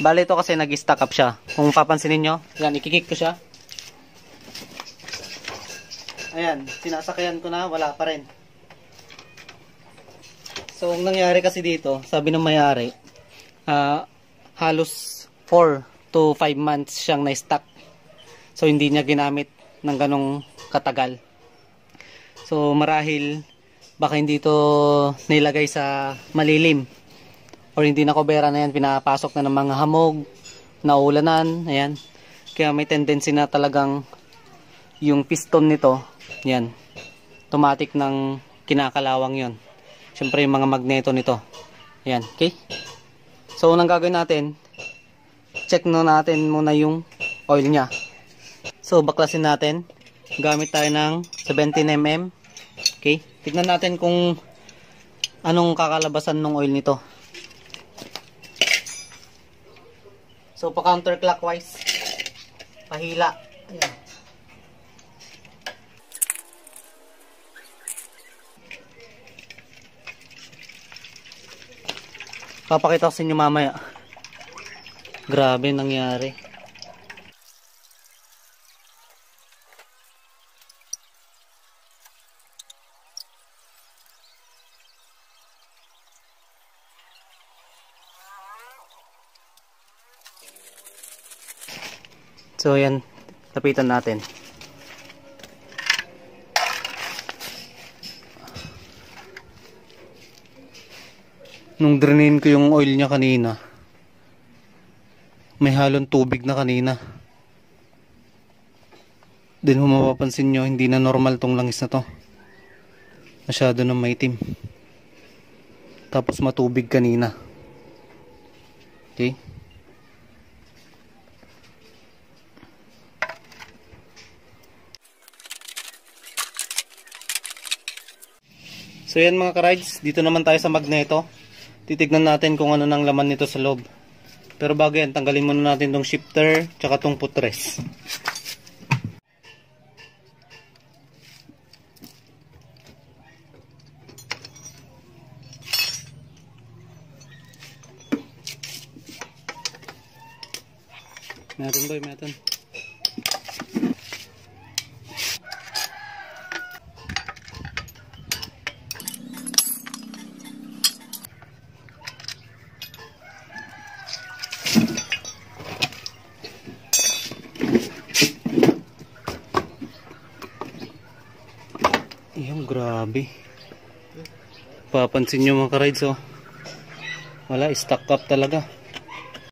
Bale ito kasi nag-stack up siya. Kung papansinin nyo, yan, ikikik ko siya. Ayan, sinasakayan ko na, wala pa rin. So, ang nangyari kasi dito, sabi ng may-ari, halos 4 to 5 months siyang na-stack. So, hindi niya ginamit ng ganong katagal. So, marahil, baka hindi ito nilagay sa malilim. Or hindi na kubera na yan, pinapasok na ng mga hamog, naulanan, ayan. Kaya may tendency na talagang yung piston nito, yan, automatic ng kinakalawang yon. Siyempre yung mga magneto nito. Ayan, okay? So, unang gagawin natin, check na natin muna yung oil niya. So, baklasin natin. Gamit tayo ng 17mm. Okay? Tignan natin kung anong kakalabasan ng oil nito. So, pa-counterclockwise. Pahila. Ayan. Papakita ko sa inyo mamaya. Grabe nangyari. So yan, tapitan natin. Nung drainin ko yung oil niya kanina, may halong tubig na kanina. Then kung mapapansin nyo, hindi na normal tong langis na to. Masyado na maitim. Tapos matubig kanina. Okay? So yan mga ka-rides, dito naman tayo sa magneto. Titignan natin kung ano nang laman nito sa loob. Pero bago yan, tanggalin muna natin tong shifter tsaka tong footrest. Meron boy, meron. Yung grabe. Papansin nyo mga ka-rides, oh. Wala, stuck up talaga.